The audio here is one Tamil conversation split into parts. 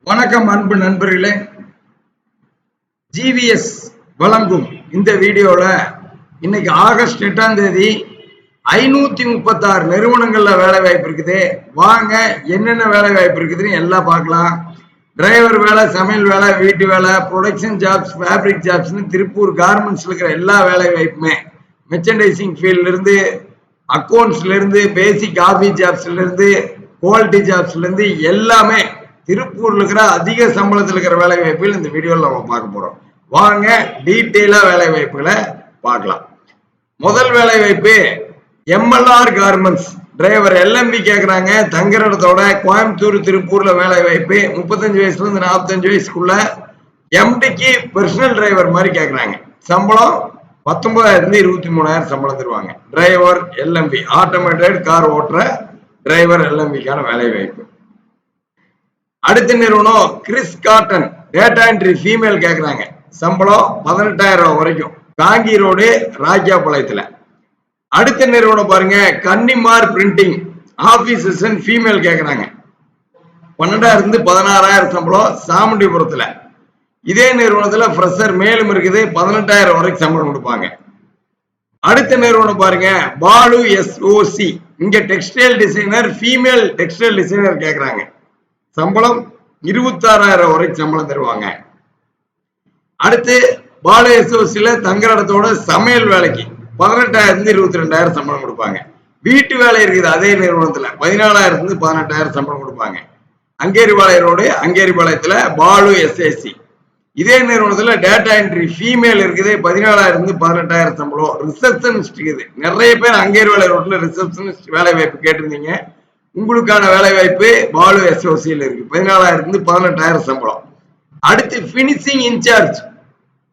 வணக்கம் அன்பு நண்பர்களே. ஜிவிஎஸ் வழங்கும் இந்த வீடியோல இன்னைக்கு ஆகஸ்ட் 8ஆம் தேதி 536 நிறுவனங்கள்ல வேலை வாய்ப்பு இருக்குது. வாங்க என்னென்ன வேலை வாய்ப்பு இருக்குதுன்னு எல்லாம் பார்க்கலாம். டிரைவர் வேலை, சமையல் வேலை, வீட்டு வேலை, ப்ரொடக்ஷன் ஜாப்ஸ், ஃபேப்ரிக் ஜாப்ஸ்னு திருப்பூர் கார்மெண்ட்ஸ்ல இருக்கிற எல்லா வேலை வாய்ப்புமே, மெர்ச்சன்டைசிங் ஃபீல்ட்ல இருந்து, அக்கௌண்ட்ஸ்ல இருந்து, பேசிக் ஆபீஸ் ஜாப்ஸ்ல இருந்து, குவாலிட்டி ஜாப்ஸ்ல இருந்து எல்லாமே திருப்பூர்ல இருக்கிற அதிக சம்பளத்தில் இருக்கிற வேலை வாய்ப்புகள் இந்த வீடியோல நம்ம பார்க்க போறோம். வாங்க டீட்டெயிலா வேலை வாய்ப்புகளை பார்க்கலாம். முதல் வேலை வாய்ப்பு எம்எல்ஆர் கார்மெண்ட்ஸ். டிரைவர் எல்எம்பி கேட்கறாங்க. தங்குற இடத்தோட கோயம்புத்தூர், திருப்பூர்ல வேலை வாய்ப்பு. 35 வயசுல இருந்து 45 வயசுக்குள்ள எம்டிக்கு பர்சனல் டிரைவர் மாதிரி கேட்கறாங்க. சம்பளம் 19,000 23,000 சம்பளம் தருவாங்க. டிரைவர் எல்எம்பி, ஆட்டோமேட்டட் கார் ஓட்டுற டிரைவர் எல்எம்பிக்கான வேலை வாய்ப்பு. அடுத்த நிறுவனம் Chris cotton, data entry female கேட்கறாங்க. சம்பளம் 18,000 வரைக்கும். காங்கி ரோடு, ராஜாபாளையத்துல. அடுத்த நிறுவனம் பாருங்க, கன்னிமார் பிரிண்டிங், ஆபீஸ் அசிஸ்டன்ட் ஃபீமேல் கேட்கறாங்க. 12,000 16,000 சம்பளம், சாமுண்டிபுரத்துல. இதே நிறுவனத்துல ஃப்ரெஷர் மேலும் இருக்குது, 18,000 வரைக்கும் சம்பளம் கொடுப்பாங்க. அடுத்த நிறுவனம் பாருங்க, பாலு எஸ்ஓசி. இங்க textile designer, female textile designer கேட்கறாங்க. சம்பளம் 26,000 வரைக்கும் சம்பளம் தருவாங்க. அடுத்து பாலு எஸ்ஓசில தங்குற இடத்தோட சமையல் வேலைக்கு 18,000 22,000 சம்பளம் கொடுப்பாங்க. வீட்டு வேலை இருக்குது அதே நிறுவனத்துல, 14,000 18,000 சம்பளம் கொடுப்பாங்க. அங்கேரிபாளைய ரோடு, அங்கேரிபாளையத்துல பாலு எஸ்ஏசி. இதே நிறுவனத்துல டேட்டா என்ட்ரி ஃபீமேல் இருக்குது, 14,000 18,000 சம்பளம். ரிசப்ஷனிஸ்ட் இருக்குது. நிறைய பேர் அங்கேரிபாளைய ரோட்ல ரிசப்ஷனிஸ்ட் வேலை வாய்ப்பு கேட்டிருந்தீங்க. உங்களுக்கான வேலை வாய்ப்பு பாலு எஸ்ஓசியில் இருக்கு, 14,000 18,000 சம்பளம். அடுத்து பினிஷிங் இன்சார்ஜ்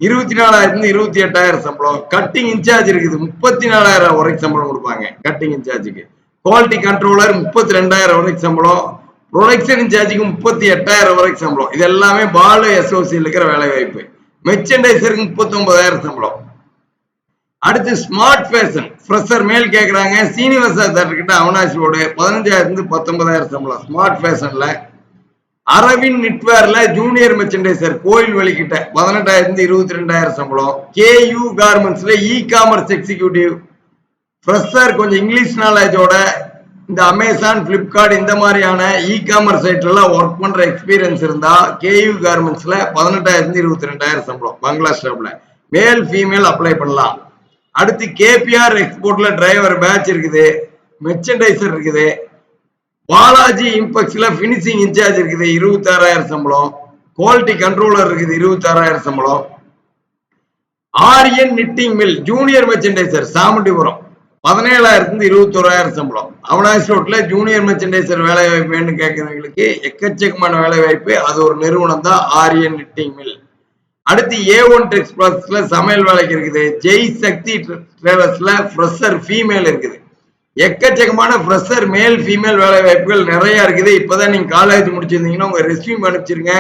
24,000 28,000 சம்பளம். கட்டிங் இன்சார்ஜ் இருக்குது, 34,000 வரைக்கும் சம்பளம் கொடுப்பாங்க. கட்டிங் இன்சார்ஜுக்கு. குவாலிட்டி கண்ட்ரோலர் 32,000 வரைக்கும் சம்பளம். ப்ரொடக்ஷன் இன்சார்ஜுக்கு 38,000 வரைக்கும் சம்பளம். இது எல்லாமே பாலு எஸ்ஓசியில் இருக்கிற வேலை வாய்ப்பு. மெர்ச்சன்டைசருக்கு 39,000 சம்பளம். அடுத்து ஸ்மார்ட் ஃபேஷன், ஃப்ரெஷர் மேல் கேட்கறாங்க. சீனிவாசா கிட்ட அவனாசி ரோடு, 15,000 19,000 சம்பளம். ஸ்மார்ட் ஃபேஷன்ல. அரவிந்த் நிட்வேர்ல ஜூனியர் மெர்ச்சன்டைசர், கோயில் வழிகிட்ட, 18,000 22,000 சம்பளம். கேயூ கார்மெண்ட்ஸ்ல இ காமர்ஸ் எக்ஸிக்யூட்டிவ், ஃப்ரெஷர் கொஞ்சம் இங்கிலீஷ் நாலேஜோட இந்த அமேசான், பிளிப்கார்ட் இந்த மாதிரியான இ காமர்ஸ் சைட்ல ஒர்க் பண்ற எக்ஸ்பீரியன்ஸ் இருந்தா கேயூ கார்மெண்ட்ஸ்ல 18,000 22,000 சம்பளம். பங்களா ஸ்டாப்ல மேல் ஃபீமேல் அப்ளை பண்ணலாம். அடுத்து கேபிஆர் எக்ஸ்போர்ட்ல டிரைவர் பேட்ச் இருக்குது, மெர்ச்சன்டைசர் இருக்குது. பாலாஜி இம்பெக்ஸ்ல பினிஷிங் இன்சார்ஜ் இருக்குது, 26,000 சம்பளம். குவாலிட்டி கண்ட்ரோலர் இருக்குது, 26,000 சம்பளம். Aryan knitting mill junior merchandiser, Chamundipuram, 17,000 21,000 சம்பளம். அவனாசி ரோட்ல ஜூனியர் மெர்ச்சன்டைசர் வேலை வாய்ப்பு வேணும்னு கேட்கறவங்களுக்கு எக்கச்சக்கமான வேலை வாய்ப்பு. அது ஒரு நிறுவனம் தான் ஆரியன் நிட்டிங் மில். அடுத்து A1 எக்ஸ்பிரஸ்ல சமையல் வேலைக்கு இருக்குது. ஜெய் சக்தி டிராவல்ஸ்ல ஃப்ரெஷர் ஃபீமேல் இருக்குது. எக்கச்சக்கமான ஃப்ரெஷர் மேல் ஃபீமேல் வேலை வாய்ப்புகள் நிறைய இருக்குது. இப்பதான் நீங்க காலேஜ் முடிச்சிருந்தீங்கன்னா உங்க ரெஸ்யூம் அனுப்பிச்சிருங்க.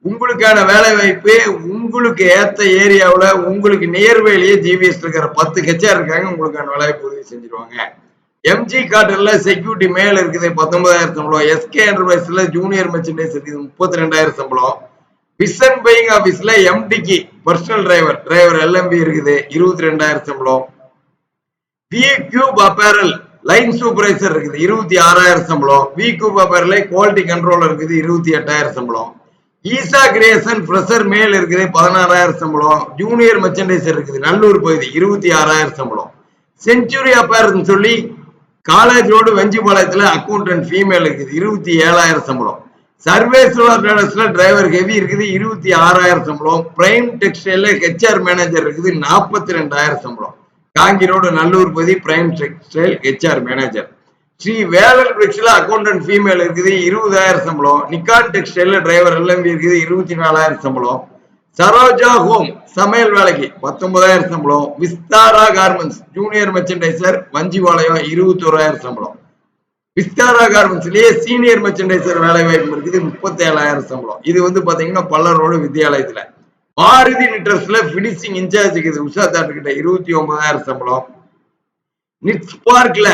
உங்களுக்கான வேலை வாய்ப்பு உங்களுக்கு ஏத்த ஏரியாவில் உங்களுக்கு நியர்வேலியே ஜிவிஎஸ் இருக்கிற 10 ஹெச்ஆர் இருக்காங்க. உங்களுக்கான வேலை வாய்ப்பு உதவி செஞ்சிருவாங்க. எம்ஜி காட்டன்ல செக்யூரிட்டி மேல் இருக்குது, 19,000 சம்பளம். எஸ்கே என்டர்பிரைஸ்ல ஜூனியர் மெர்ச்சன்டைஸ் இருக்குது, 32,000 சம்பளம். விசன் பையிங் ஆபீஸ்ல எம்டிக்கு பர்சனல் டிரைவர் எல்எம்பி இருக்குது, 22,000 சம்பளம். V cube apparel line supervisor இருக்குது, 26,000 சம்பளம். V cube apparel quality controller இருக்குது, 28,000 சம்பளம். ஈசா கிரியேஷன் ஃப்ரெஷர் மேல் இருக்குது, 16,000 சம்பளம். ஜூனியர் மெர்ச்சன்டைசர் இருக்குது, நல்லூர் பகுதி, 26,000 சம்பளம். செஞ்சுரி அப்பேரல் சொல்லி காலேஜ் ரோடு வெஞ்சிபாளையத்துல அக்கௌண்டன்ட் ஃபீமேல் இருக்குது, 27,000 சம்பளம். சர்வேஸ்ல டிரைவர் ஹெவி இருக்குது, 26,000 சம்பளம். பிரைம் டெக்ஸ்டைல ஹெச்ஆர் மேனேஜர் இருக்குது, 42,000 சம்பளம். காங்கி ரோடு, நல்லூர் பகுதி, prime textile HR manager. Sri வேலர் பிரிட்ஜ்ல அக்கௌண்டன்ட் ஃபீமேல் இருக்குது, 20,000 சம்பளம். நிக்கான் டெக்ஸ்டைல டிரைவர் எல்எம்பி இருக்குது, 24,000 சம்பளம். சரோஜா ஹோம் சமையல் வேலைக்கு 19,000 சம்பளம். Vistara garments junior merchandiser, Vanjipalayam, 21,000 சம்பளம். விஸ்தாரா கார்மெண்ட்ஸ்லயே சீனியர் மெர்ச்சன்டைசர் வேலை வாய்ப்பு இருக்குது, 37,000 சம்பளம். இது பாத்தீங்கன்னா பல்லரோடு வித்யாலயத்துல. மாருதி நிட்ரஸ்ல பினிஷிங் இன்சார்ஜ் இருக்குது, உஷா தாட்டு கிட்ட, 29,000 சம்பளம். நிட்ஸ் பார்க்ல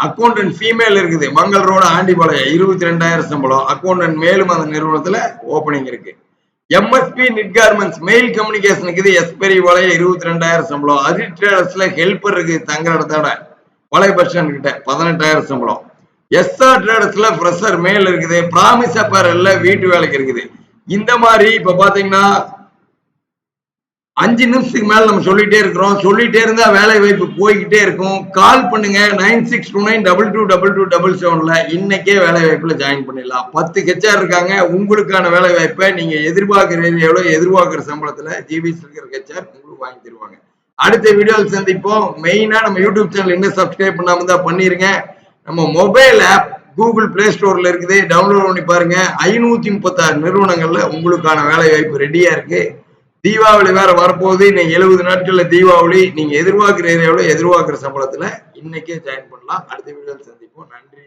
அக்கௌண்டன்ட் ஃபீமேல் இருக்குது, மங்கள் ரோடு ஆண்டிபாளையம், 22,000 சம்பளம். அக்கௌண்டன்ட் மேலும் அந்த நிறுவனத்துல ஓபனிங் இருக்கு. M S P knit garments male communication இருக்குது, எஸ்பெரிபாளையம், 22,000 சம்பளம். அஜித் ட்ரேடர்ஸ்ல ஹெல்பர் இருக்குது, தங்குற இடத்தோட பழைய பஸ் ஸ்டாண்ட் கிட்ட, 18,000 சம்பளம். எஸ்ஆர் ட்ரேடர்ஸ்ல ஃப்ரெஷர் மேல் இருக்குது. பிராமிஸ் அப்பேரல்ல வீட்டு வேலைக்கு இருக்குது. இந்த மாதிரி இப்ப பாத்தீங்கன்னா 5 நிமிஷத்துக்கு மேல நம்ம சொல்லிட்டே இருக்கிறோம். சொல்லிட்டே இருந்தா வேலை வாய்ப்பு போய்கிட்டே இருக்கும். கால் பண்ணுங்க 9629222277 இன்னைக்கே வேலை வாய்ப்புல ஜாயின் பண்ணிடலாம். 10 ஹெச்ஆர் இருக்காங்க. உங்களுக்கான வேலை வாய்ப்பை நீங்க எதிர்பார்க்கிற ஏரியாவில எதிர்பார்க்கிற சம்பளத்துல ஜிபிஎஸ் இருக்கிற ஹெச்ஆர் உங்களுக்கு வாங்கி தருவாங்க. அடுத்த வீடியோவில் சந்திப்போம். மெயினா நம்ம யூடியூப் சேனல் இன்னும் சப்ஸ்கிரைப் பண்ணாம தான் பண்ணிருங்க. நம்ம மொபைல் ஆப் கூகுள் பிளே ஸ்டோர்ல இருக்குது, டவுன்லோட் பண்ணி பாருங்க. 536 நிறுவனங்கள்ல உங்களுக்கான வேலை வாய்ப்பு ரெடியா இருக்கு. தீபாவளி வேற வரப்போகுது. இன்னைக்கு 70 நாட்கள்ல தீபாவளி. நீங்க எதிர்பார்க்கிற ஏரியாவில் எதிர்பார்க்கிற சம்பளத்துல இன்னைக்கே ஜாயின் பண்ணலாம். அடுத்த வீடியோவில் சந்திப்போம். நன்றி.